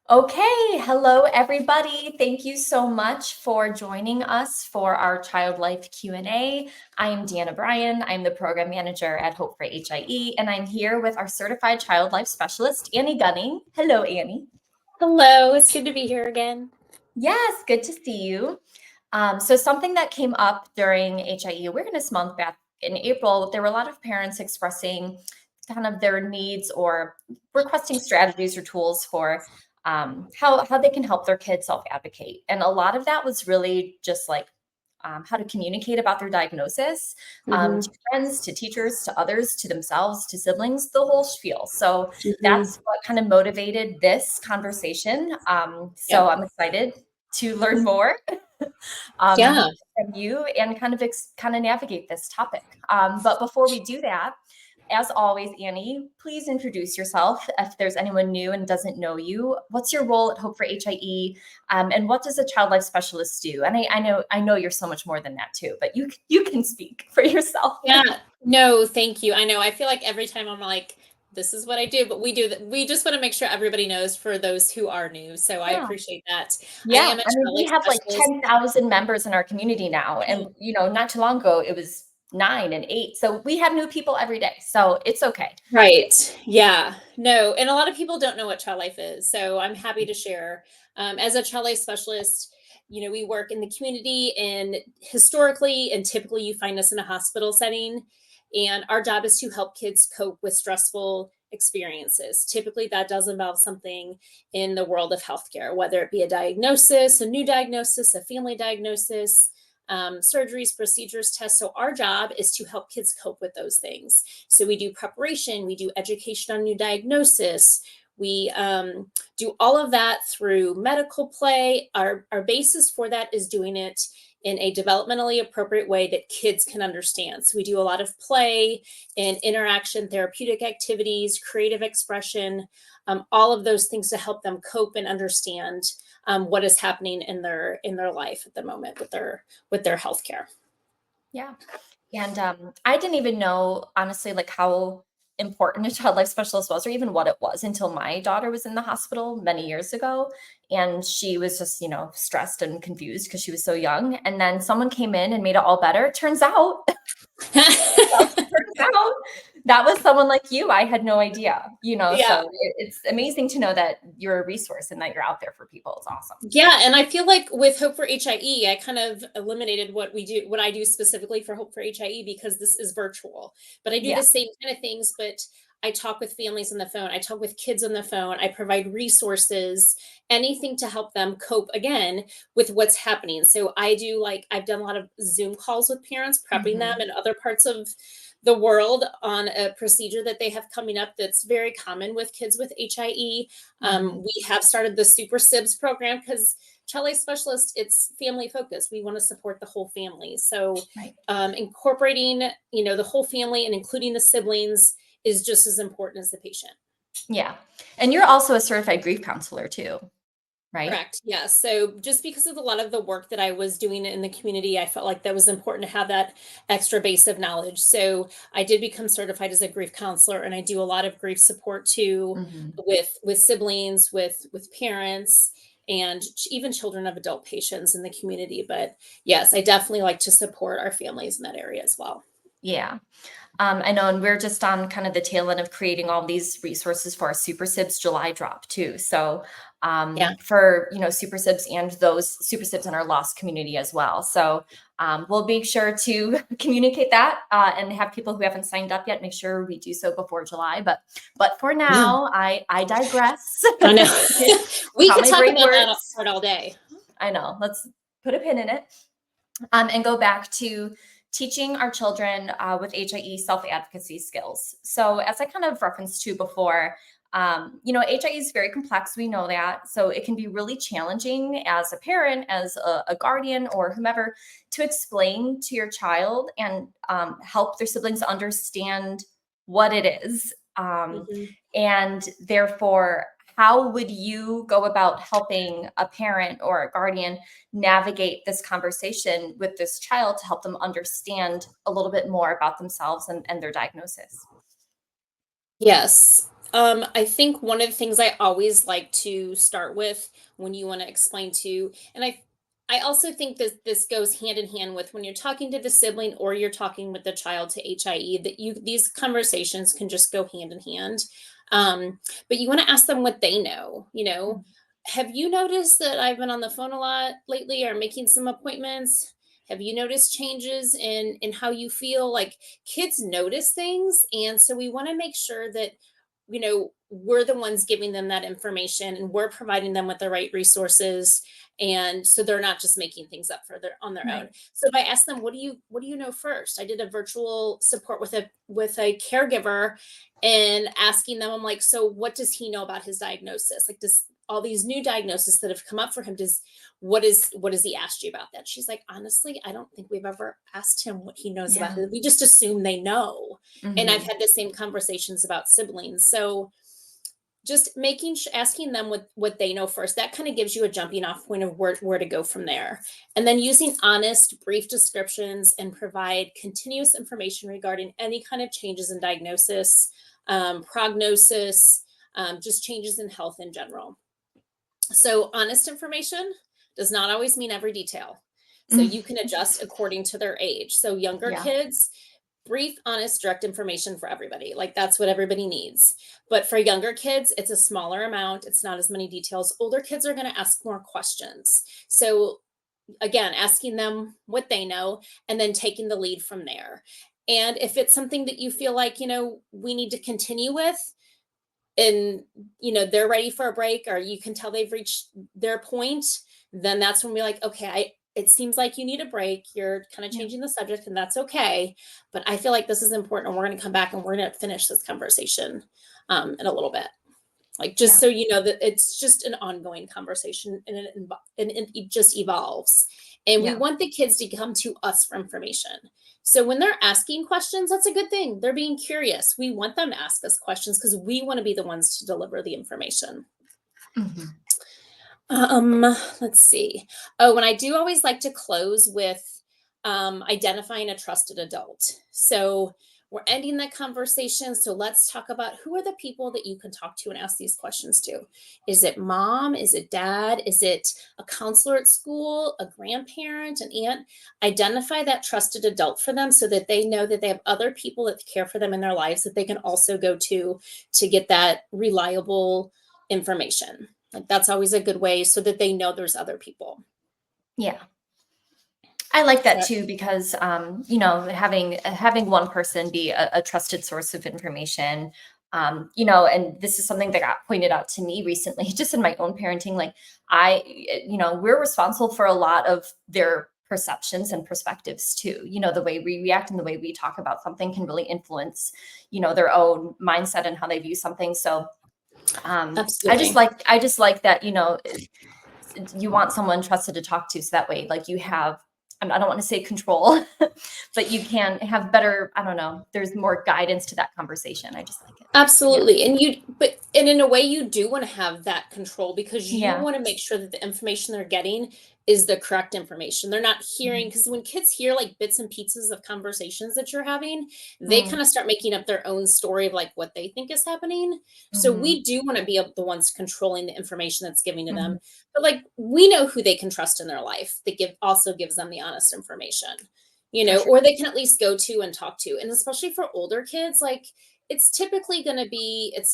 Okay, hello everybody. Thank you so much for joining us for our Child Life Q&A. I am Deanna Bryan. I'm the program manager at Hope for HIE, and I'm here with our certified child life specialist, Annie Gunning. Hello, Annie. Hello, it's good to be here again. Yes, good to see you. So something that came up during HIE Awareness Month back in April, there were a lot of parents expressing kind of their needs or requesting strategies or tools for how they can help their kids self-advocate. And a lot of that was really just like how to communicate about their diagnosis to friends, to teachers, to others, to themselves, to siblings, the whole spiel. So that's what kind of motivated this conversation. So I'm excited to learn more Yeah. from you and kind of navigate this topic. But before we do that, as always, Annie, please introduce yourself. If there's anyone new and doesn't know you, what's your role at Hope for HIE, and what does a child life specialist do? And I know you're so much more than that too, but you can speak for yourself. Yeah. No, thank you. I know. I feel like every time I'm like, this is what I do, but we do that. We just want to make sure everybody knows for those who are new. So I Yeah. appreciate that. I Yeah, am a I mean, child we life have like specialist. 10,000 members in our community now, and not too long ago it was 9 and 8. So we have new people every day. So it's okay. Right. Yeah. No. And a lot of people don't know what child life is. So I'm happy to share. As a child life specialist, we work in the community, and historically and typically you find us in a hospital setting. And our job is to help kids cope with stressful experiences. Typically, that does involve something in the world of healthcare, whether it be a diagnosis, a new diagnosis, a family diagnosis, surgeries, procedures, tests. So our job is to help kids cope with those things. So we do preparation, we do education on new diagnosis. We do all of that through medical play. Our basis for that is doing it in a developmentally appropriate way that kids can understand. So we do a lot of play and interaction, therapeutic activities, creative expression, all of those things to help them cope and understand what is happening in their life at the moment with their healthcare. Yeah. And I didn't even know, honestly, like how important a child life specialist was, or even what it was, until my daughter was in the hospital many years ago. And she was just, stressed and confused because she was so young. And then someone came in and made it all better. Turns out turns out that was someone like you. I had no idea, Yeah. so it's amazing to know that you're a resource and that you're out there for people. It's awesome. Yeah, and I feel like with Hope for HIE, I kind of eliminated what I do specifically for Hope for HIE because this is virtual. But I do Yeah. the same kind of things, but I talk with families on the phone. I talk with kids on the phone. I provide resources, anything to help them cope again with what's happening. So I've done a lot of Zoom calls with parents, prepping them Mhm. in other parts of the world on a procedure that they have coming up that's very common with kids with HIE. Mhm. We have started the Super SIBS program because child life specialist, it's family focused. We want to support the whole family. So Right. incorporating, the whole family and including the siblings is just as important as the patient. Yeah. And you're also a certified grief counselor too, right? Correct. Yeah. So just because of a lot of the work that I was doing in the community, I felt like that was important to have that extra base of knowledge. So I did become certified as a grief counselor, and I do a lot of grief support too, Mhm. with siblings, with parents, and even children of adult patients in the community. But yes, I definitely like to support our families in that area as well. Yeah. I know, and we're just on kind of the tail end of creating all these resources for our Super Sibs July drop too. So Yeah. for Super Sibs and those Super Sibs in our lost community as well. So we'll make sure to communicate that and have people who haven't signed up yet make sure we do so before July. But for Yeah. now, I digress. I know. We How could my talk brain about that works. part all day. I know. Let's put a pin in it. And go back to teaching our children with HIE self-advocacy skills. So as I kind of referenced to before, HIE is very complex. We know that. So it can be really challenging as a parent, as a guardian, or whomever to explain to your child and help their siblings understand what it is. Mhm. And therefore, how would you go about helping a parent or a guardian navigate this conversation with this child to help them understand a little bit more about themselves and their diagnosis? Yes. I think one of the things I always like to start with when you want to explain to, and I also think that this goes hand in hand with when you're talking to the sibling or you're talking with the child to HIE, that these conversations can just go hand in hand. But you want to ask them what they know, have you noticed that I've been on the phone a lot lately or making some appointments? Have you noticed changes in how you feel? Like, kids notice things, and so we want to make sure that we're the ones giving them that information and we're providing them with the right resources, and so they're not just making things up on their own. Right. So if I ask them, what do you know first? I did a virtual support with a caregiver, and asking them, I'm like, so what does he know about his diagnosis? Like, does all these new diagnoses that have come up for him, what has he asked you about that? She's like, honestly, I don't think we've ever asked him what he knows about Yeah. it. We just assume they know. And I've Hmm. had the same conversations about siblings. So just asking them what they know first, that kind of gives you a jumping off point of where to go from there. And then using honest, brief descriptions and provide continuous information regarding any kind of changes in diagnosis, prognosis, just changes in health in general. So honest information does not always mean every detail. So you can adjust according to their age. So younger Yeah. kids, brief, honest, direct information for everybody. Like, that's what everybody needs. But for younger kids, it's a smaller amount. It's not as many details. Older kids are going to ask more questions. So again, asking them what they know and then taking the lead from there. And if it's something that you feel like, we need to continue with, and they're ready for a break, or you can tell they've reached their point, then that's when we're like, okay, it seems like you need a break, you're kind of Yeah. changing the subject, and that's okay, but I feel like this is important, and we're going to come back and we're going to finish this conversation in a little bit. Like, just Yeah. so you know that it's just an ongoing conversation, and it just evolves. And we Yeah. want the kids to come to us for information. So when they're asking questions, that's a good thing. They're being curious. We want them to ask us questions because we want to be the ones to deliver the information. Hmm. Um, let's see. Oh, and I do always like to close with identifying a trusted adult. So we're ending that conversation. So let's talk about, who are the people that you can talk to and ask these questions to. Is it mom? Is it dad? Is it a counselor at school, a grandparent, an aunt? Identify that trusted adult for them so that they know that they have other people that care for them in their lives that they can also go to get that reliable information. Like, that's always a good way so that they know there's other people. Yeah. I like that That- too because having one person be a trusted source of information, and this is something that got pointed out to me recently, just in my own parenting. Like, we're responsible for a lot of their perceptions and perspectives too. The way we react and the way we talk about something can really influence, their own mindset and how they view something. So, Absolutely. I just like that, you want someone trusted to talk to, so that way, like, you have, I don't want to say control, but you can have better, I don't know, there's more guidance to that conversation. I just like it. Yeah. Absolutely. And in a way, you do want to have that control because you Yeah. want to make sure that the information they're getting is the correct information. They're not hearing, Mhm. because when kids hear like bits and pieces of conversations that you're having, they Mm. kind of start making up their own story of like what they think is happening. So Mhm. we do want to be the ones controlling the information that's given to Mhm. them. But like, we know who they can trust in their life that also gives them the honest information, For sure. or they can at least go to and talk to. And especially for older kids, like, it's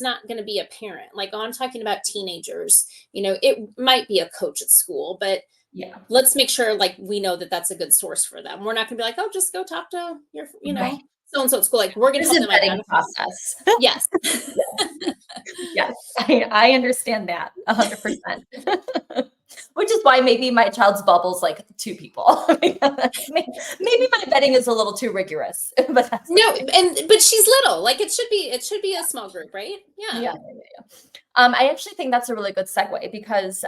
not going to be a parent. Like, I'm talking about teenagers, it might be a coach at school, but Yeah. let's make sure, like, we know that that's a good source for them. We're not going to be like, oh, just go talk to your, Right. so and so at school. Like, we're going to There's help a them vetting identify. process. Yes. Yes, I understand that 100%. Which is why maybe my child's bubble's like 2 people. Maybe my vetting is a little too rigorous, but that's No, okay. but she's little. Like, it should be a small group, right? Yeah. Yeah. I actually think that's a really good segue because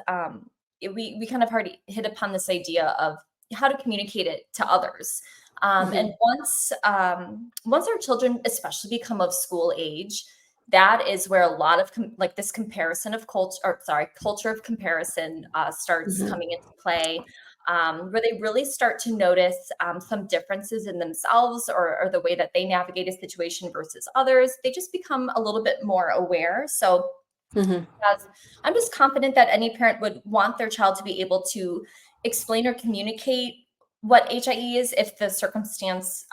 we kind of already hit upon this idea of how to communicate it to others. And Hmm. once our children, especially, become of school age, that is where a lot of like this comparison of culture, or sorry, culture of comparison starts Hmm. coming into play. where they really start to notice some differences in themselves or the way that they navigate a situation versus others. They just become a little bit more aware. So Mhm. as I'm just confident that any parent would want their child to be able to explain or communicate what HIE is if the circumstance,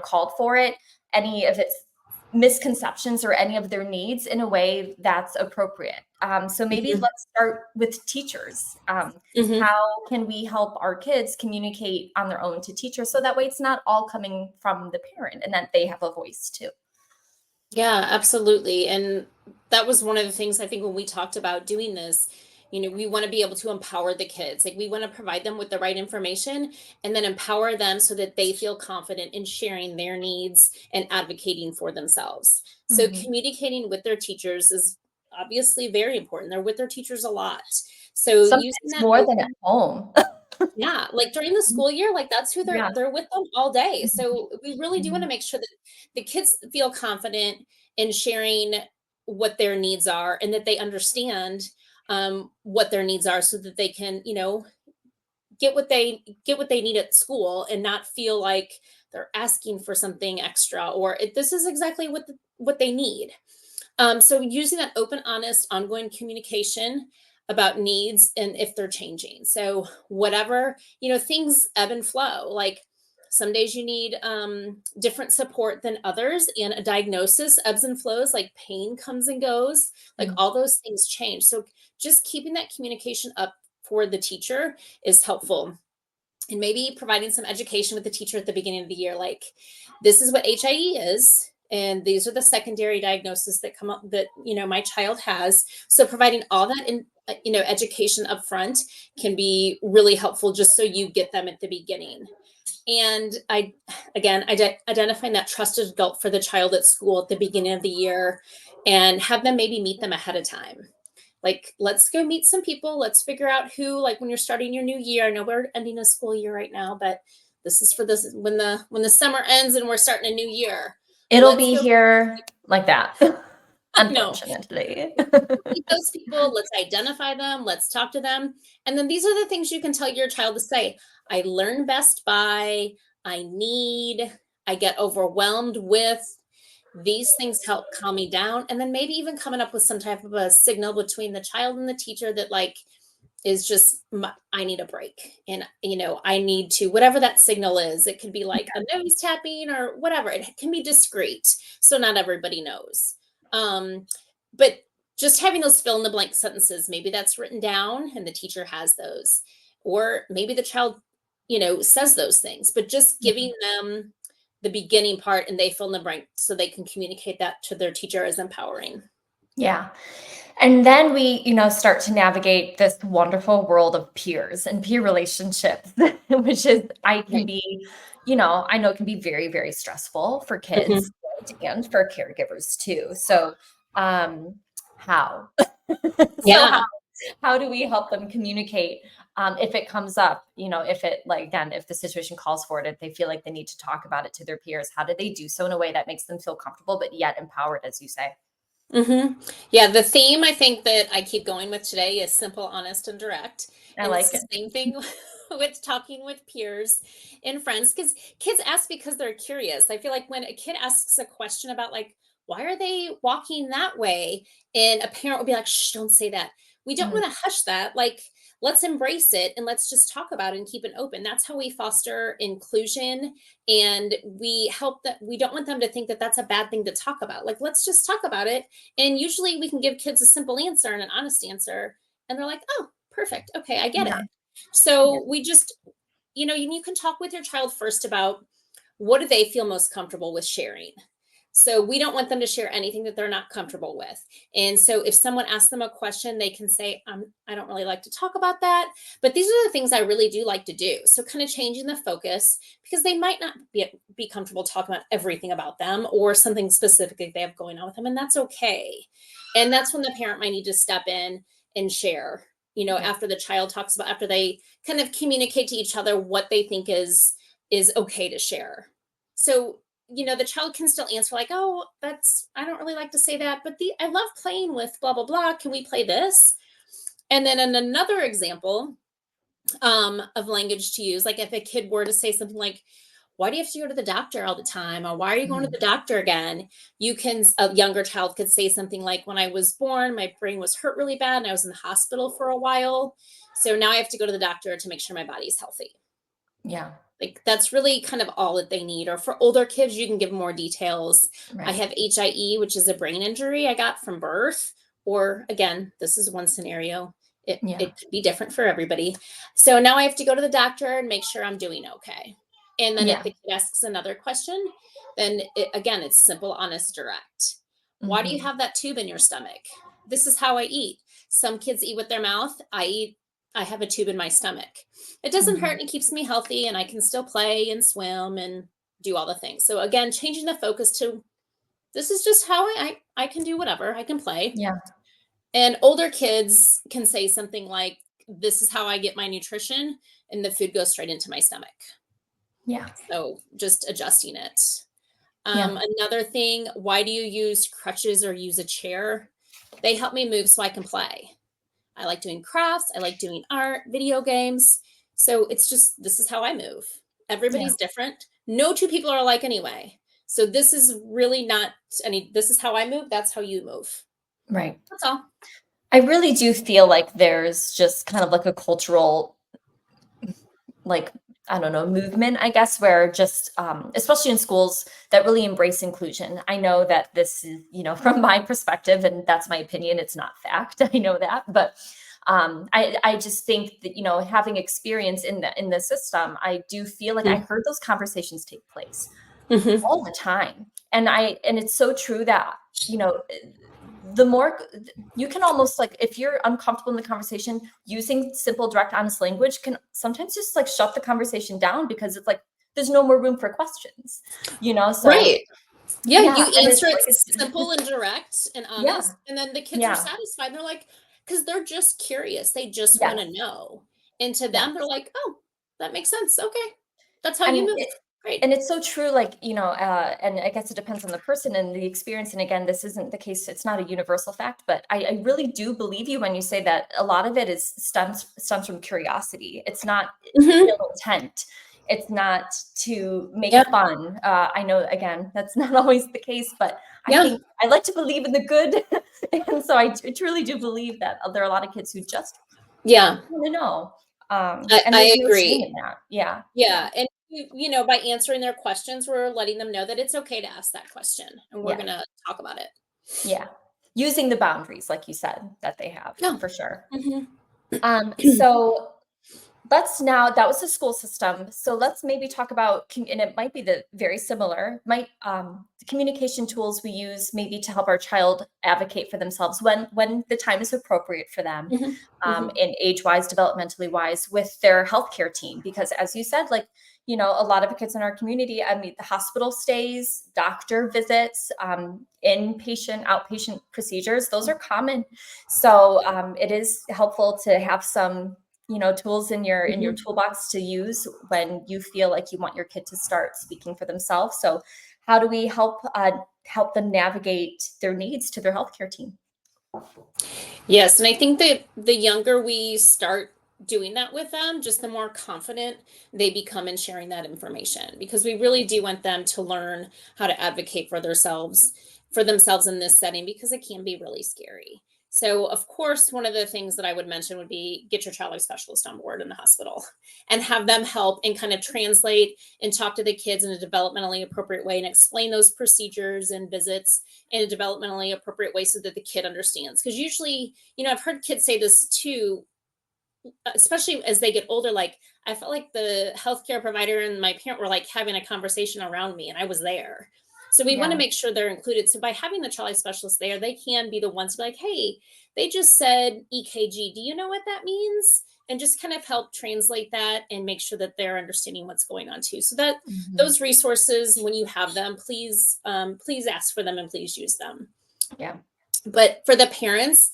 called for it, any of its misconceptions or any of their needs in a way that's appropriate. So maybe Mhm. let's start with teachers. Mhm. How can we help our kids communicate on their own to teachers so that way it's not all coming from the parent and that they have a voice too? Yeah, absolutely. And that was one of the things I think when we talked about doing this, we want to be able to empower the kids. Like we want to provide them with the right information and then empower them so that they feel confident in sharing their needs and advocating for themselves. So Mhm. communicating with their teachers is obviously very important. They're with their teachers a lot. So using Sometimes that more than at open, home. yeah, like during the school year, like that's who they're Yeah. they're with them all day. Mhm. So we really do want to Mhm. make sure that the kids feel confident in sharing what their needs are and that they understand what their needs are so that they can, get what they need at school and not feel like they're asking for something extra or this is exactly what they need. So using that open, honest, ongoing communication about needs and if they're changing. So whatever, things ebb and flow. Like some days you need different support than others, and a diagnosis ebbs and flows, like pain comes and goes, like Mhm. all those things change. So just keeping that communication up for the teacher is helpful, and maybe providing some education with the teacher at the beginning of the year, like this is what HIE is and these are the secondary diagnoses that come up that my child has. So providing all that in education up front can be really helpful, just so you get them at the beginning. And identifying that trusted adult for the child at school at the beginning of the year, and have them maybe meet them ahead of time. Like, let's go meet some people. Let's figure out who, like when you're starting your new year. I know we're ending a school year right now, but this is for this when the summer ends and we're starting a new year. It'll Let's be go. here like that, No, unfortunately. meet those people. Let's identify them. Let's talk to them. And then these are the things you can tell your child to say. I learn best by, I need, I get overwhelmed with. These things help calm me down. And then maybe even coming up with some type of a signal between the child and the teacher that, like, is just I need a break, and I need to, whatever that signal is. It could be like a nose tapping or whatever. It can be discreet, so not everybody knows. Um but just having those fill in the blank sentences, maybe that's written down and the teacher has those, or maybe the child says those things, but just Mhm. giving them the beginning part and they fill in the blank so they can communicate that to their teacher is empowering. Yeah. And then we, start to navigate this wonderful world of peers and peer relationships, which is, Right. I know can be very, very stressful for Mhm. kids and for caregivers too. So, um, how? So Yeah. how do we help them communicate if it comes up, if it, like, again, if the situation calls for it, if they feel like they need to talk about it to their peers, how do they do so in a way that makes them feel comfortable but yet empowered, as you say? Yeah, the theme I think that I keep going with today is simple, honest, and direct. I And it's like the it. same thing with talking with peers and friends, because kids ask because they're curious. I feel like when a kid asks a question about, like, why are they walking that way? And a parent will be like, shh, don't say that. We don't Mhm. want to hush that. Like, let's embrace it and let's just talk about it and keep it open. That's how we foster inclusion, and we help that. We don't want them to think that that's a bad thing to talk about. Like, let's just talk about it, and usually we can give kids a simple answer and an honest answer. And they're like, oh, perfect. Okay, I get Yeah. it. Yeah. So we just, you can talk with your child first about what do they feel most comfortable with sharing. So we don't want them to share anything that they're not comfortable with. And so if someone asks them a question, they can say, I don't really like to talk about that, but these are the things I really do like to do. So kind of changing the focus, because they might not be comfortable talking about everything about them or something specific that they have going on with them. And that's okay. And that's when the parent might need to step in and share, Yeah. after the child talks about, after they kind of communicate to each other what they think is okay to share. So the child can still answer like, oh, I don't really like to say that, but I love playing with blah blah blah, can we play this? And then in another example, of language to use. Like if a kid were to say something like, why do you have to go to the doctor all the time? Or why are you going to the doctor again? A younger child could say something like, when I was born, my brain was hurt really bad and I was in the hospital for a while. So now I have to go to the doctor to make sure my body's healthy. Yeah. Like that's really kind of all that they need. Or for older kids, you can give more details. I Right. have HIE, which is a brain injury I got from birth. Or again, this is one scenario. Yeah. It could be different for everybody. So now I have to go to the doctor and make sure I'm doing okay. And then if Yeah. the kid asks another question, then again, it's simple, honest, direct. Why do you Mhm. have that tube in your stomach? This is how I eat. Some kids eat with their mouth. I have a tube in my stomach. It doesn't hurt Mhm. and it keeps me healthy and I can still play and swim and do all the things. So again, changing the focus to this is just how I can do whatever. I can play. Yeah. And older kids can say something like, this is how I get my nutrition, and the food goes straight into my stomach. Yeah. So just adjusting it. Yeah. Another thing, why do you use crutches or use a chair? They help me move so I can play. I like doing crafts. I like doing art, video games. So it's just, this is how I move. Yeah. Everybody's different. No two people are alike anyway. So this is really not this is how I move. That's how you move. Right. That's all. I really do feel like there's just kind of like a cultural, like, I don't know, movement, I guess, where just, especially in schools that really embrace inclusion. I know that this is, from my perspective, and that's my opinion, it's not fact. I know that, but I just think that, having experience in the system, I do feel like I heard those conversations take place Mm-hmm. all the time. And it's so true that, the more you can almost, like, if you're uncomfortable in the conversation, using simple, direct, honest language can sometimes just like shut the conversation down, because it's like there's no more room for questions, so Right. Yeah, yeah. you And answer it's it like simple and direct and yeah, honest, and then the kids are yeah, satisfied. They're like, because they're just curious. They just want yes, to know. And to them, they're yes. like, oh, that makes sense. Okay. That's how you And move. it Great. and it's so true, like, and I guess it depends on the person and the experience, and again, this isn't the case, it's not a universal fact, but I really do believe you when you say that a lot of it is stems from curiosity. It's not Hmm. ill intent. It's not to make Yeah. fun. I know, again, that's not always the case, but I Yeah. think I like to believe in the good, and so I truly do believe that there are a lot of kids who just Yeah. wanna know, I, and there's I no shame agree. in that. Yeah, yeah, Yeah. And, by answering their questions, we're letting them know that it's okay to ask that question and we're yeah. going to talk about it. Yeah. Using the boundaries, like you said, that they have, Yeah. for sure. Hmm. So that was the school system. So let's maybe talk about, and it might be very similar, the communication tools we use maybe to help our child advocate for themselves when the time is appropriate for them, Hmm. Hmm. and age-wise, developmentally wise, with their healthcare team. Because as you said, like, a lot of the kids in our community, I mean, the hospital stays, doctor visits, inpatient, outpatient procedures, those are common. So it is helpful to have some, tools in your Hmm. toolbox to use when you feel like you want your kid to start speaking for themselves. So how do we help them navigate their needs to their healthcare team? Yes, and I think that the younger we start doing that with them, just the more confident they become in sharing that information because we really do want them to learn how to advocate for themselves in this setting because it can be really scary. So, of course, one of the things that I would mention would be get your child life specialist on board in the hospital and have them help and kind of translate and talk to the kids in a developmentally appropriate way and explain those procedures and visits in a developmentally appropriate way so that the kid understands. Because usually, I've heard kids say this too, especially as they get older. Like, I felt like the healthcare provider and my parent were like having a conversation around me, and I was there. So we want to Yeah. make sure they're included. So by having the child life specialist there, they can be the ones to be like, hey, they just said EKG. Do you know what that means? And just kind of help translate that and make sure that they're understanding what's going on too. So that Mhm. those resources, when you have them, please ask for them and please use them. Yeah. But for the parents,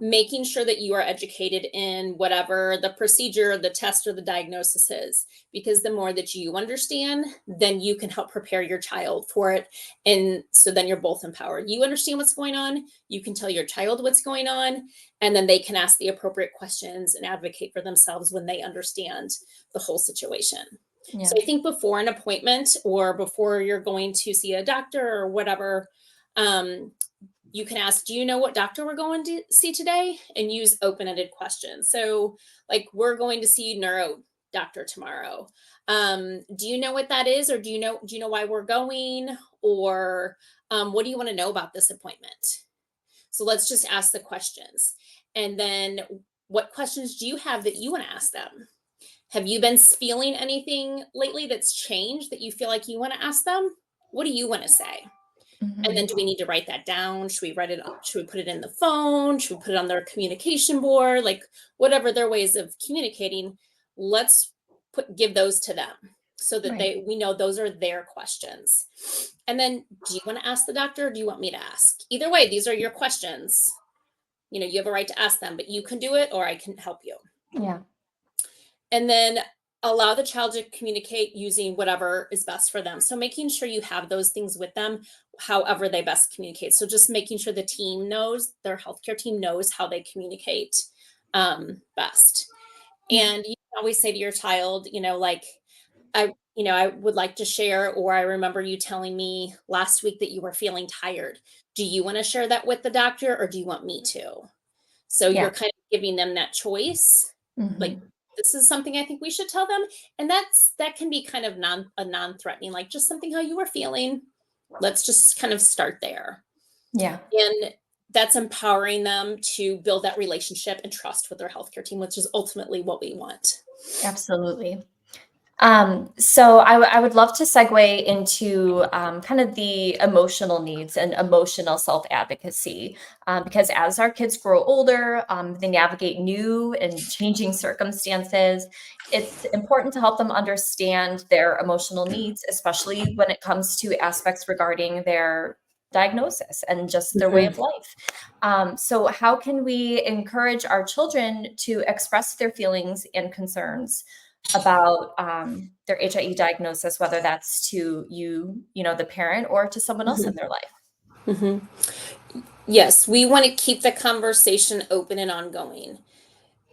making sure that you are educated in whatever the procedure, the test, or the diagnosis is, because the more that you understand, then you can help prepare your child for it. And so then you're both empowered. You understand what's going on, you can tell your child what's going on, and then they can ask the appropriate questions and advocate for themselves when they understand the whole situation. Yeah. So I think before an appointment or before you're going to see a doctor or whatever, you can ask, do you know what doctor we're going to see today? And use open-ended questions. So like, we're going to see neuro doctor tomorrow. Do you know what that is? Or do you know why we're going? Or what do you want to know about this appointment? So let's just ask the questions. And then what questions do you have that you want to ask them? Have you been feeling anything lately that's changed that you feel like you want to ask them? What do you want to say? And then do we need to write that down? Should we write it up? Should we put it in the phone? Should we put it on their communication board? Like, whatever their ways of communicating, let's give those to them so that Right. we know those are their questions. And then, do you want to ask the doctor, or do you want me to ask? Either way, these are your questions. You have a right to ask them, but you can do it or I can help you. Yeah. And then allow the child to communicate using whatever is best for them. So making sure you have those things with them, however they best communicate. So just making sure the team knows, their healthcare team knows how they communicate best. Yeah. And you can always say to your child, like, I would like to share, or I remember you telling me last week that you were feeling tired. Do you want to share that with the doctor, or do you want me to? So you're Yeah. kind of giving them that choice. Like, Hmm. this is something I think we should tell them. And that can be kind of non-threatening, like just something how you were feeling. Let's just kind of start there. Yeah. And that's empowering them to build that relationship and trust with their healthcare team, which is ultimately what we want. Absolutely. So I would love to segue into kind of the emotional needs and emotional self-advocacy, because as our kids grow older, they navigate new and changing circumstances. It's important to help them understand their emotional needs, especially when it comes to aspects regarding their diagnosis and just their way Mhm. of life. So how can we encourage our children to express their feelings and concerns about their HIE diagnosis, whether that's to the parent, or to someone else in Mhm. their life? Mhm. Yes, we want to keep the conversation open and ongoing.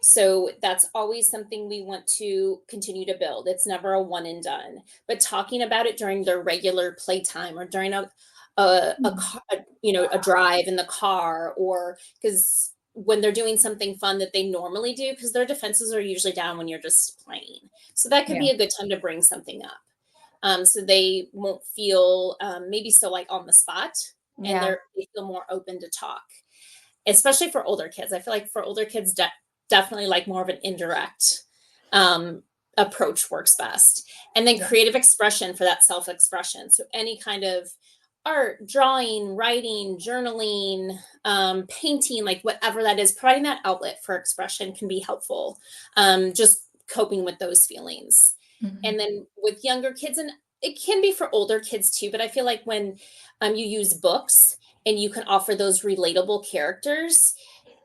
So that's always something we want to continue to build. It's never a one and done, but talking about it during their regular playtime or during Mm. a drive in the car, or because when they're doing something fun that they normally do, because their defenses are usually down when you're just playing. So that could Yeah, be a good time to bring something up. So they won't feel maybe so like on the spot, and yeah, they feel more open to talk, especially for older kids. I feel like for older kids, definitely like more of an indirect um, approach works best. And then yeah, creative expression for that self expression. So any kind of art, drawing, writing, journaling, painting, like whatever that is, providing that outlet for expression can be helpful. Just coping with those feelings. And mhm, then with younger kids, and it can be for older kids too, but I feel like when you use books and you can offer those relatable characters,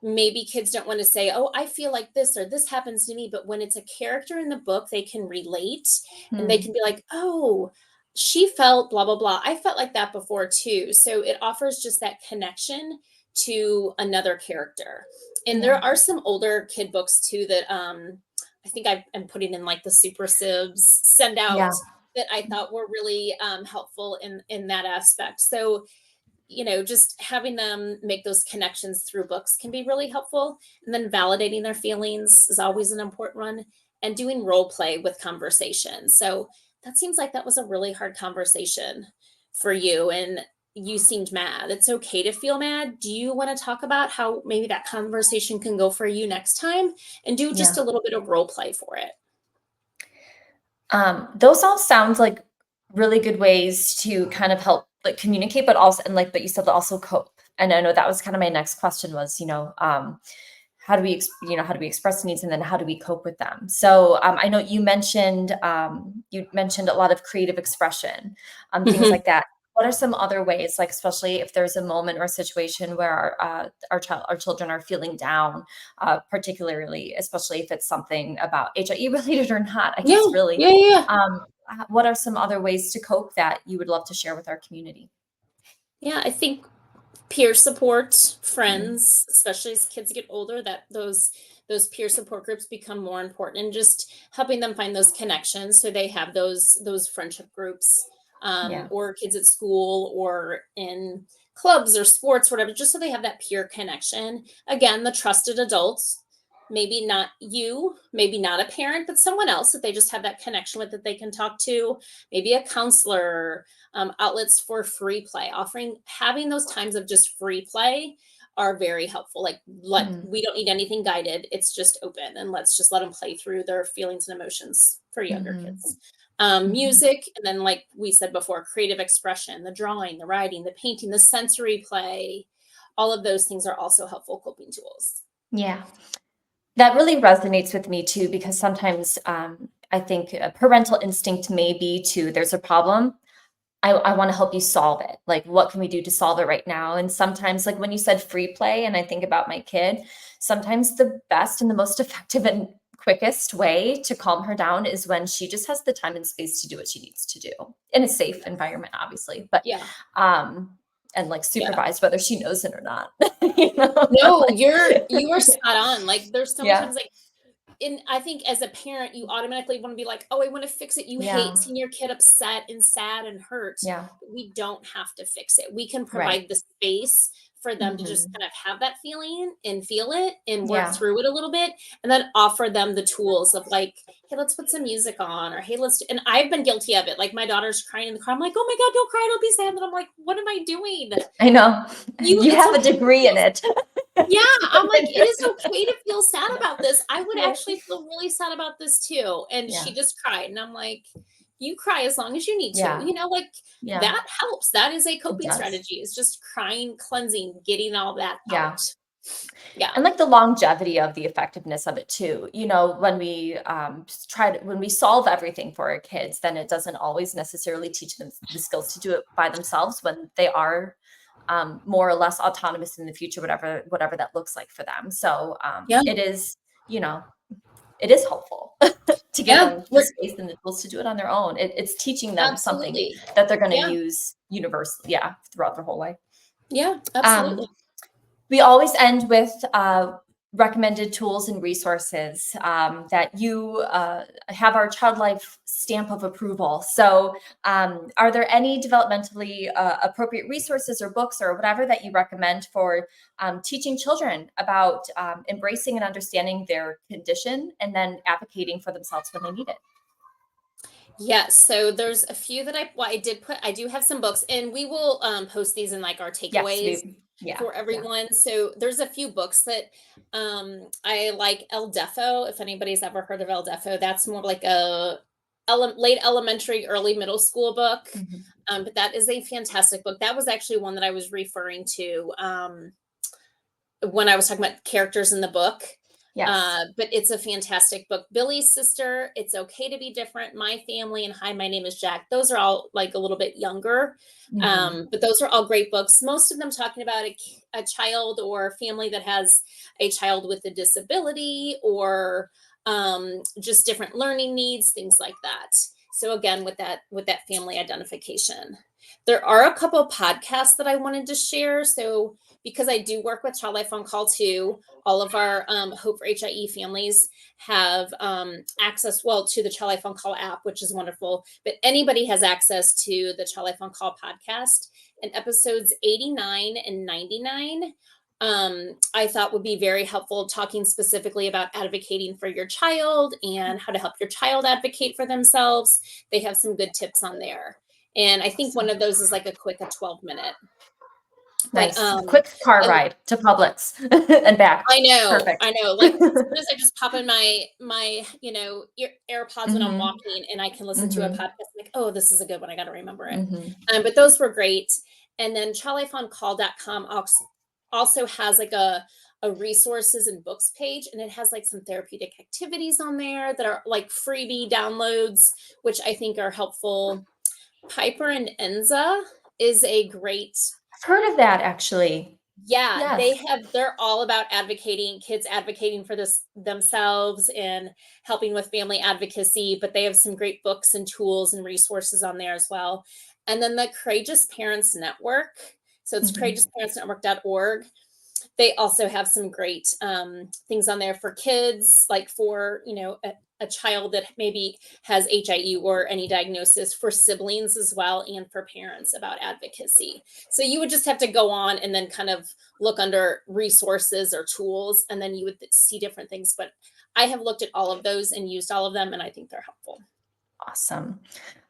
maybe kids don't want to say, oh, I feel like this or this happens to me. But when it's a character in the book, they can relate and they mm, can be like, oh, she felt blah, blah, blah. I felt like that before too. So it offers just that connection to another character. And there yeah, are some older kid books too that I think I'm putting in like the Super Sibs send yeah, out that I thought were really helpful in that aspect. So just having them make those connections through books can be really helpful. And then validating their feelings is always an important one. And doing role play with conversation. So that seems like that was a really hard conversation for you. And you seemed mad. It's okay to feel mad. Do you want to talk about how maybe that conversation can go for you next time? And do just yeah. a little bit of role play for it. Those all sound like really good ways to kind of help like communicate, but also, and like, but you said also cope. And I know that was kind of my next question was, how do we, how do we express needs, and then how do we cope with them? So I know you mentioned a lot of creative expression, things Mhm. like that. what are some other ways, like especially if there's a moment or a situation where our children are feeling down, particularly, especially if it's something about HIE related or not, I Yeah, guess really. yeah, yeah, yeah. What are some other ways to cope that you would love to share with our community? Yeah, I think peer support, Mm, friends, especially as kids get older, that those peer support groups become more important, and just helping them find those connections so they have those friendship groups, yeah. or kids at school or in clubs or sports, whatever, just so they have that peer connection. Again, the trusted adults, maybe not you, maybe not a parent, but someone else that they just have that connection with, that they can talk to, maybe a counselor, outlets for free play, offering having those times of just free play are very helpful. Like, Mm, we don't need anything guided, it's just open, and let's just let them play through their feelings and emotions for younger mhm, kids. mhm. Music, and then, like we said before, creative expression, the drawing, the writing, the painting, the sensory play, all of those things are also helpful coping tools. Yeah. That really resonates with me too, because sometimes I think a parental instinct may be to there's a problem. I want to help you solve it. Like, what can we do to solve it right now? And sometimes, like when you said free play, and I think about my kid, sometimes the best and the most effective and quickest way to calm her down is when she just has the time and space to do what she needs to do in a safe environment, obviously, but Yeah, um, and like yeah. supervise whether she knows it or not. You know? No, Like, you are spot on. Like, there's so many yeah, times, like, and I think as a parent, you automatically want to be like, "Oh, I want to fix it." You hate yeah, seeing your kid upset and sad and hurt. yeah, But we don't have to fix it. We can right. provide the space for them to just Mhm. kind of have that feeling and feel it and work Yeah. through it a little bit, and then offer them the tools of, like, "Hey, let's put some music on," or, "Hey, let's." And I've been guilty of it. Like, my daughter's crying in the car. I'm like, "Oh my God, don't cry. Don't be sad." And I'm like, "What am I doing?" I know. You, You it's have a okay to degree in feel. it. Yeah, I'm like, "It is okay to feel sad about this. I would Yeah. actually feel really sad about this too." And Yeah. she just cried, and I'm like, "You cry as long as you need to." Yeah. Like, Yeah. that helps. That is a It coping does. strategy. It's just crying, cleansing, getting all that Yeah. out. Yeah. And like the longevity of the effectiveness of it too. When we when we solve everything for our kids, then it doesn't always necessarily teach them the skills to do it by themselves when they are more or less autonomous in the future, whatever that looks like for them. So Yeah. you know, it is helpful to give Yeah. them the space and the tools to do it on their own. It's teaching them something Absolutely. that they're going to Yeah. use universally, yeah, throughout their whole life. Yeah. Um, Absolutely. we always end with recommended tools and resources that you have our child life stamp of approval. So, are there any developmentally appropriate resources or books or whatever that you recommend for teaching children about embracing and understanding their condition and then advocating for themselves when they need it? Yes, so there's a few that I do have some books, and we will post these in, like, our Yes, takeaways yeah, for yeah. everyone. So there's a few books that I like. El Defo, if anybody's ever heard of El Defo, that's more like a late elementary, early middle school book. Mhm. But that is a fantastic book. That was actually one that I was referring to when I was talking about characters in the book. Yes. But it's a fantastic book. Billy's Sister, It's Okay to Be Different, My Family, and Hi, My Name is Jack. Those are all, like, a little bit younger. Hmm. But those are all great books. Most of them talking about a child or family that has a child with a disability, or just different learning needs, things like that. So again, with that family identification. There are a couple of podcasts that I wanted to share. So, because I do work with Child Life on Call too, all of our Hope for HIE families have access, well, to the Child Life on Call app, which is wonderful. But anybody has access to the Child Life on Call podcast, and episodes 89 and 99. I thought would be very helpful, talking specifically about advocating for your child and how to help your child advocate for themselves. They have some good tips on there. And I think one Awesome. of those is like a 12-minute. But Nice. A quick car and ride to Publix and back. Perfect. I know. Like, as soon as I just pop in my AirPods when I'm Mhm. walking, and I can listen to a Mhm. podcast, like, oh, this is a good one. I got to remember it. Mhm. But those were great. And then childlifeoncall.com also has, like, a resources and books page, and it has, like, some therapeutic activities on there that are like freebie downloads, which I think are helpful. Piper and Enza is a great, I've heard of that actually. yeah, Yes. they're all about advocating, kids advocating for this themselves and helping with family advocacy, but they have some great books and tools and resources on there as well. And then the Courageous Parents Network, so it's Mhm. courageousparentsnetwork.org. They also have some great things on there for kids, like for, a child that maybe has HIE or any diagnosis, for siblings as well, and for parents about advocacy. So you would just have to go on and then kind of look under resources or tools, and then you would see different things. But I have looked at all of those and used all of them, and I think they're helpful. Awesome.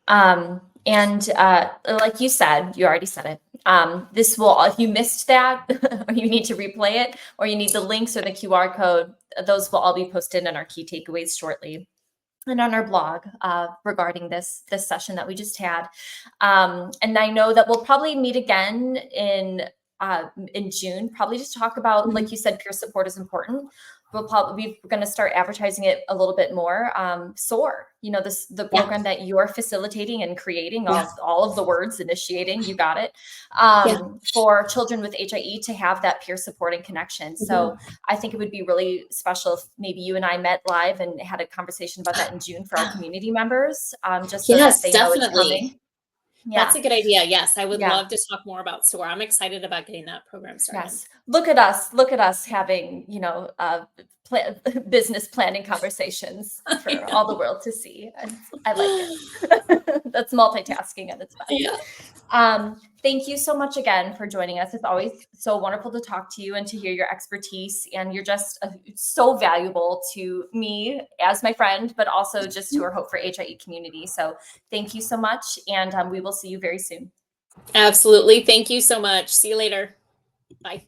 And like you said, you already said it. This will, if you missed that, or you need to replay it, or you need the links or the QR code, those will all be posted in our key takeaways shortly and on our blog regarding this session that we just had. And I know that we'll probably meet again in June, probably just talk about, like you said, peer support is important. We're going to start advertising it a little bit more. SOAR, the Yeah. program that you're facilitating and creating, Yeah. all of the words, initiating, you got it, Yeah. for children with HIE to have that peer support and connection. So I think it would be really special if maybe you and I met live and had a conversation about that in June for our community members, just so that Yes, they know it's definitely. coming. Yeah. That's a good idea. Yes, I would Yeah. love to talk more about SOAR. I'm excited about getting that program started. Yes. Look at us having, business planning conversations I for all the know. world to see. I like it. That's multitasking at its best. Yeah. Thank you so much again for joining us. It's always so wonderful to talk to you and to hear your expertise. And you're just so valuable to me as my friend, but also just to our Hope for HIE community. So thank you so much. And we will see you very soon. Absolutely. Thank you so much. See you later. Bye.